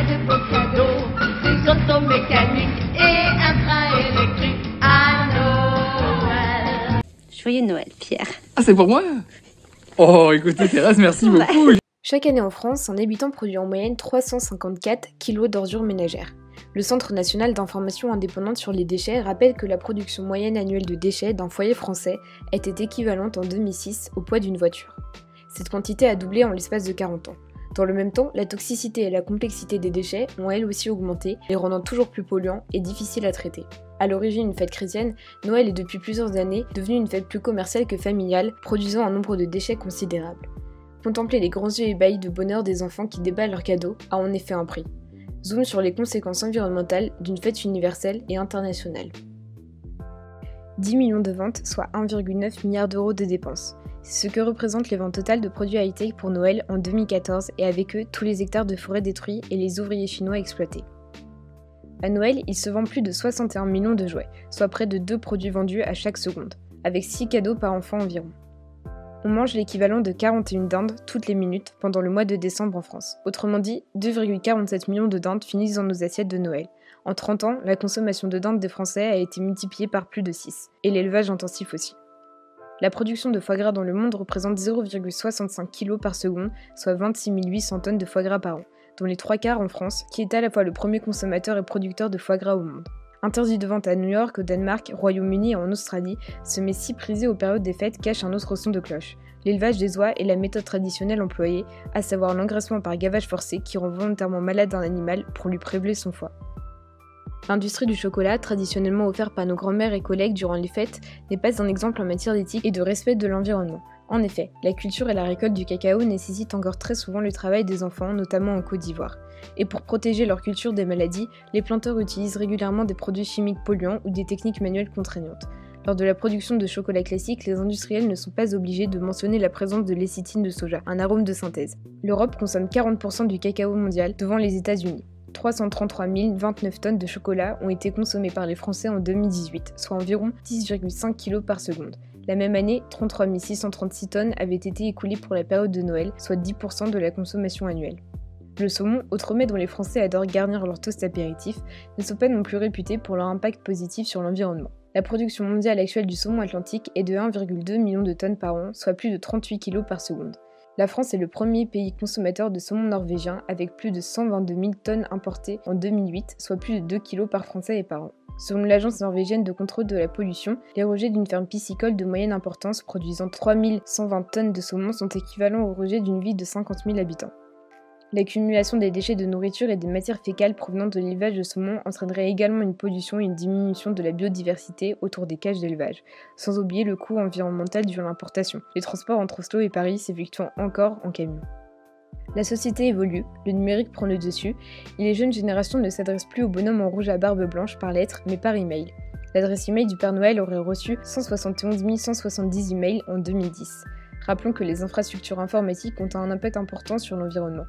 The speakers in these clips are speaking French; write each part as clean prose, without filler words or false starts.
plein de beaux cadeaux, des autos mécaniques et un train électrique à Noël. Joyeux Noël, Pierre. Ah, c'est pour moi? Oh, écoutez, Thérèse, merci beaucoup. Chaque année en France, un habitant produit en moyenne 354 kg d'ordures ménagères. Le Centre national d'information indépendante sur les déchets rappelle que la production moyenne annuelle de déchets d'un foyer français était équivalente en 2006 au poids d'une voiture. Cette quantité a doublé en l'espace de 40 ans. Dans le même temps, la toxicité et la complexité des déchets ont elles aussi augmenté, les rendant toujours plus polluants et difficiles à traiter. À l'origine une fête chrétienne, Noël est depuis plusieurs années devenue une fête plus commerciale que familiale, produisant un nombre de déchets considérable. Contempler les grands yeux ébahis de bonheur des enfants qui déballent leurs cadeaux a en effet un prix. Zoom sur les conséquences environnementales d'une fête universelle et internationale. 10 millions de ventes, soit 1,9 milliard d'euros de dépenses. C'est ce que représentent les ventes totales de produits high-tech pour Noël en 2014 et avec eux tous les hectares de forêt détruits et les ouvriers chinois exploités. À Noël, il se vend plus de 61 millions de jouets, soit près de 2 produits vendus à chaque seconde, avec 6 cadeaux par enfant environ. On mange l'équivalent de 41 dindes toutes les minutes pendant le mois de décembre en France. Autrement dit, 2,47 millions de dindes finissent dans nos assiettes de Noël. En 30 ans, la consommation de dindes des Français a été multipliée par plus de 6, et l'élevage intensif aussi. La production de foie gras dans le monde représente 0,65 kg par seconde, soit 26 800 tonnes de foie gras par an, dont les 3/4 en France, qui est à la fois le premier consommateur et producteur de foie gras au monde. Interdit de vente à New York, au Danemark, Royaume-Uni et en Australie, ce mets si prisé aux périodes des fêtes cache un autre son de cloche. L'élevage des oies est la méthode traditionnelle employée, à savoir l'engraissement par gavage forcé qui rend volontairement malade un animal pour lui prélever son foie. L'industrie du chocolat, traditionnellement offerte par nos grands-mères et collègues durant les fêtes, n'est pas un exemple en matière d'éthique et de respect de l'environnement. En effet, la culture et la récolte du cacao nécessitent encore très souvent le travail des enfants, notamment en Côte d'Ivoire. Et pour protéger leur culture des maladies, les planteurs utilisent régulièrement des produits chimiques polluants ou des techniques manuelles contraignantes. Lors de la production de chocolat classique, les industriels ne sont pas obligés de mentionner la présence de lécithine de soja, un arôme de synthèse. L'Europe consomme 40% du cacao mondial, devant les États-Unis. 333 029 tonnes de chocolat ont été consommées par les Français en 2018, soit environ 10,5 kg par seconde. La même année, 33 636 tonnes avaient été écoulées pour la période de Noël, soit 10% de la consommation annuelle. Le saumon, autre mets dont les Français adorent garnir leur toast apéritif, ne sont pas non plus réputés pour leur impact positif sur l'environnement. La production mondiale actuelle du saumon atlantique est de 1,2 million de tonnes par an, soit plus de 38 kg par seconde. La France est le premier pays consommateur de saumon norvégien avec plus de 122 000 tonnes importées en 2008, soit plus de 2 kg par Français et par an. Selon l'agence norvégienne de contrôle de la pollution, les rejets d'une ferme piscicole de moyenne importance produisant 3 120 tonnes de saumon sont équivalents aux rejets d'une ville de 50 000 habitants. L'accumulation des déchets de nourriture et des matières fécales provenant de l'élevage de saumon entraînerait également une pollution et une diminution de la biodiversité autour des cages d'élevage, sans oublier le coût environnemental dû à l'importation, les transports entre Oslo et Paris s'effectuant encore en camion. La société évolue, le numérique prend le dessus, et les jeunes générations ne s'adressent plus au bonhomme en rouge à barbe blanche par lettre, mais par email. L'adresse email du Père Noël aurait reçu 171 170 emails en 2010. Rappelons que les infrastructures informatiques ont un impact important sur l'environnement.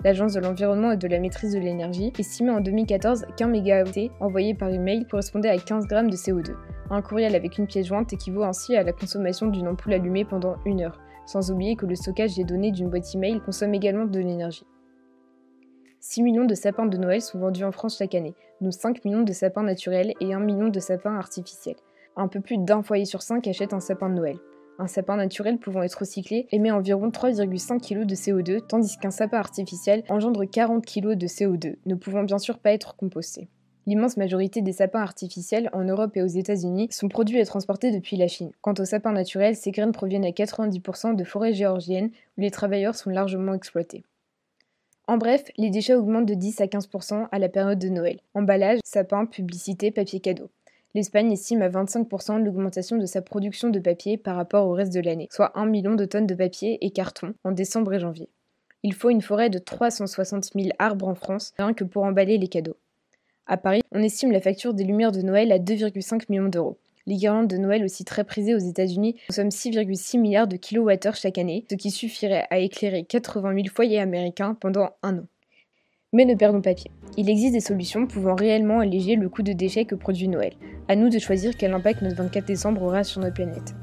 L'Agence de l'environnement et de la maîtrise de l'énergie estimait en 2014 qu'un mégaoctet envoyé par email correspondait à 15 grammes de CO2. Un courriel avec une pièce jointe équivaut ainsi à la consommation d'une ampoule allumée pendant 1 heure, sans oublier que le stockage des données d'une boîte email consomme également de l'énergie. 6 millions de sapins de Noël sont vendus en France chaque année, dont 5 millions de sapins naturels et 1 million de sapins artificiels. Un peu plus d'1 foyer sur 5 achète un sapin de Noël. Un sapin naturel pouvant être recyclé émet environ 3,5 kg de CO2, tandis qu'un sapin artificiel engendre 40 kg de CO2, ne pouvant bien sûr pas être composté. L'immense majorité des sapins artificiels en Europe et aux États-Unis sont produits et transportés depuis la Chine. Quant aux sapins naturels, ces graines proviennent à 90% de forêts géorgiennes où les travailleurs sont largement exploités. En bref, les déchets augmentent de 10 à 15% à la période de Noël. Emballage, sapin, publicité, papier cadeau. L'Espagne estime à 25% l'augmentation de sa production de papier par rapport au reste de l'année, soit 1 million de tonnes de papier et carton en décembre et janvier. Il faut une forêt de 360 000 arbres en France, rien que pour emballer les cadeaux. À Paris, on estime la facture des lumières de Noël à 2,5 millions d'euros. Les guirlandes de Noël, aussi très prisées aux États-Unis, consomment 6,6 milliards de kilowattheures chaque année, ce qui suffirait à éclairer 80 000 foyers américains pendant 1 an. Mais ne perdons pas pied. Il existe des solutions pouvant réellement alléger le coût de déchets que produit Noël. À nous de choisir quel impact notre 24 décembre aura sur notre planète.